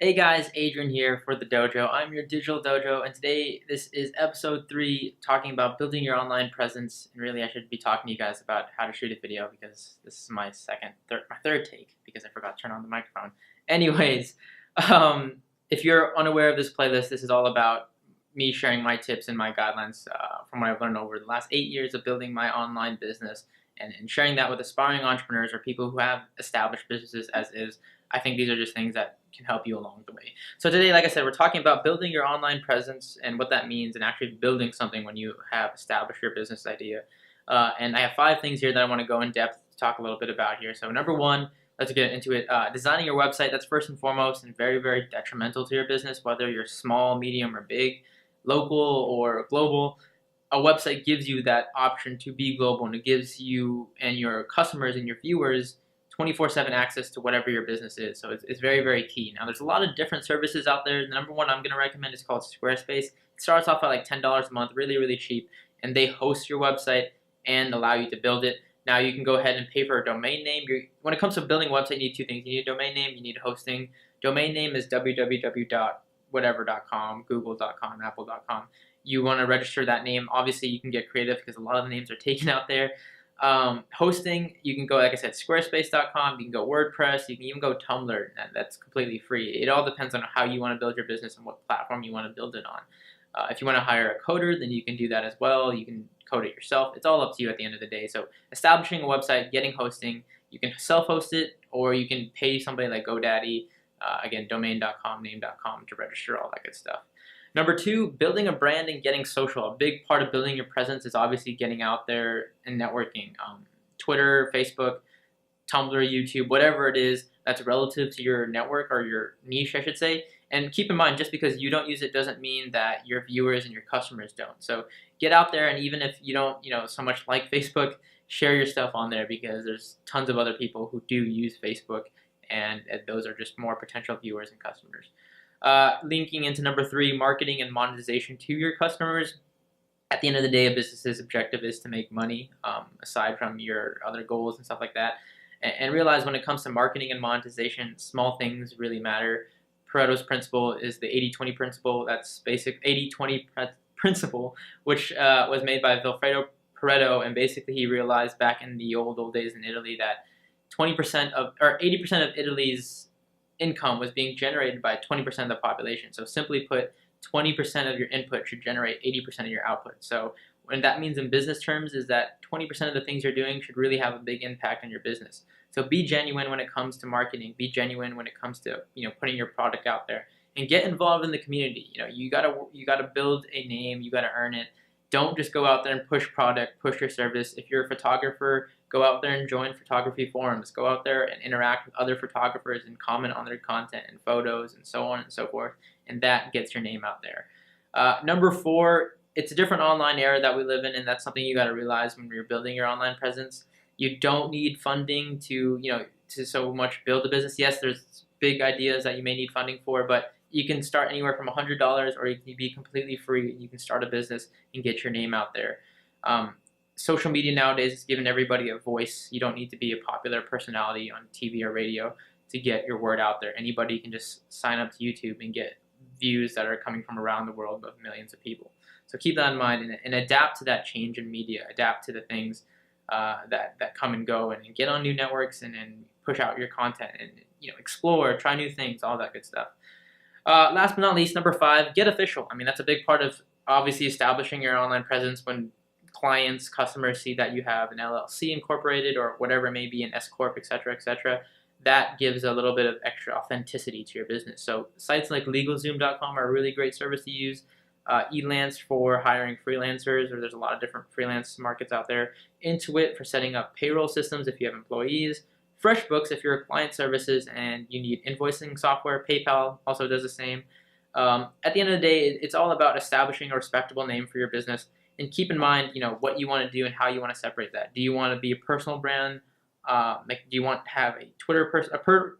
Hey guys, Adrian here for the Dojo. I'm your digital dojo, and today this is episode 3 talking about building your online presence. And really, I should be talking to you guys about how to shoot a video because this is my third take because I forgot to turn on the microphone. Anyways, if you're unaware of this playlist, this is all about me sharing my tips and my guidelines from what I've learned over the last 8 years of building my online business and sharing that with aspiring entrepreneurs or people who have established businesses as is. I think these are just things that can help you along the way. So today, like I said, we're talking about building your online presence and what that means and actually building something when you have established your business idea. And I have 5 things here that I want to go in depth to talk a little bit about here. So number 1, let's get into it. Designing your website, that's first and foremost and very, very detrimental to your business, whether you're small, medium, or big, local or global. A website gives you that option to be global, and it gives you and your customers and your viewers 24/7 access to whatever your business is. So it's very, very key. Now, there's a lot of different services out there. The number one I'm going to recommend is called Squarespace. It starts off at like $10 a month, really, really cheap, and they host your website and allow you to build it. Now, you can go ahead and pay for a domain name. When it comes to building a website, you need 2 things. You need a domain name, you need hosting. Domain name is www.whatever.com, google.com, apple.com. You want to register that name. Obviously, you can get creative because a lot of the names are taken out there. Hosting, you can go, like I said, squarespace.com, you can go WordPress, you can even go Tumblr, and that's completely free. It all depends on how you want to build your business and what platform you want to build it on. If you want to hire a coder, then you can do that as well. You can code it yourself. It's all up to you at the end of the day. So establishing a website, getting hosting, you can self-host it, or you can pay somebody like GoDaddy, again, domain.com, name.com to register, all that good stuff. Number 2, building a brand and getting social. A big part of building your presence is obviously getting out there and networking. Twitter, Facebook, Tumblr, YouTube, whatever it is that's relative to your network or your niche, I should say. And keep in mind, just because you don't use it doesn't mean that your viewers and your customers don't. So get out there, and even if you don't, so much like Facebook, share your stuff on there because there's tons of other people who do use Facebook, and those are just more potential viewers and customers. Linking into number 3, marketing and monetization to your customers. At the end of the day, a business's objective is to make money, aside from your other goals and stuff like that. And realize when it comes to marketing and monetization, small things really matter. Pareto's principle is the 80-20 principle. That's basic 80-20 principle, which was made by Vilfredo Pareto, and basically he realized back in the old days in Italy that 80% of Italy's income was being generated by 20% of the population. So simply put, 20% of your input should generate 80% of your output. So what that means in business terms is that 20% of the things you're doing should really have a big impact on your business. So be genuine when it comes to marketing. Be genuine when it comes to putting your product out there, and get involved in the community. You gotta build a name. You gotta earn it. Don't just go out there and push product, push your service. If you're a photographer, go out there and join photography forums. Go out there and interact with other photographers and comment on their content and photos and so on and so forth. And that gets your name out there. Number 4, it's a different online era that we live in, and that's something you got to realize when you're building your online presence. You don't need funding to so much build a business. Yes, there's big ideas that you may need funding for, but you can start anywhere from $100, or you can be completely free. You can start a business and get your name out there. Social media nowadays is giving everybody a voice. You don't need to be a popular personality on TV or radio to get your word out there. Anybody can just sign up to YouTube and get views that are coming from around the world of millions of people. So keep that in mind and adapt to that change in media. Adapt to the things that come and go, and get on new networks and push out your content and explore, try new things, all that good stuff. Last but not least, number 5, get official. I mean, that's a big part of obviously establishing your online presence. When clients, customers see that you have an LLC incorporated or whatever it may be, an S Corp, etc., etc., that gives a little bit of extra authenticity to your business. So sites like LegalZoom.com are a really great service to use. Elance for hiring freelancers, or there's a lot of different freelance markets out there. Intuit for setting up payroll systems if you have employees. FreshBooks if you're a client services and you need invoicing software. PayPal also does the same. At the end of the day, it's all about establishing a respectable name for your business. And keep in mind, what you want to do and how you want to separate that. Do you want to be a personal brand? Do you want to have a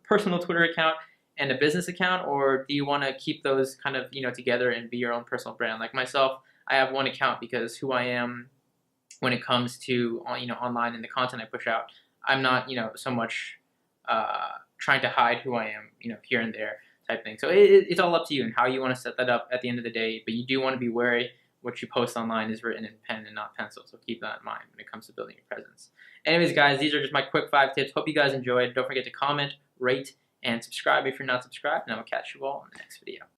personal Twitter account and a business account, or do you want to keep those kind of together and be your own personal brand? Like myself, I have one account because who I am when it comes to online and the content I push out. I'm not so much trying to hide who I am here and there. type thing. So it's all up to you and how you want to set that up at the end of the day, but you do want to be wary what you post online is written in pen and not pencil, so keep that in mind when it comes to building your presence. Anyways, guys, these are just my quick 5 tips. Hope you guys enjoyed. Don't forget to comment, rate, and subscribe if you're not subscribed, and I will catch you all in the next video.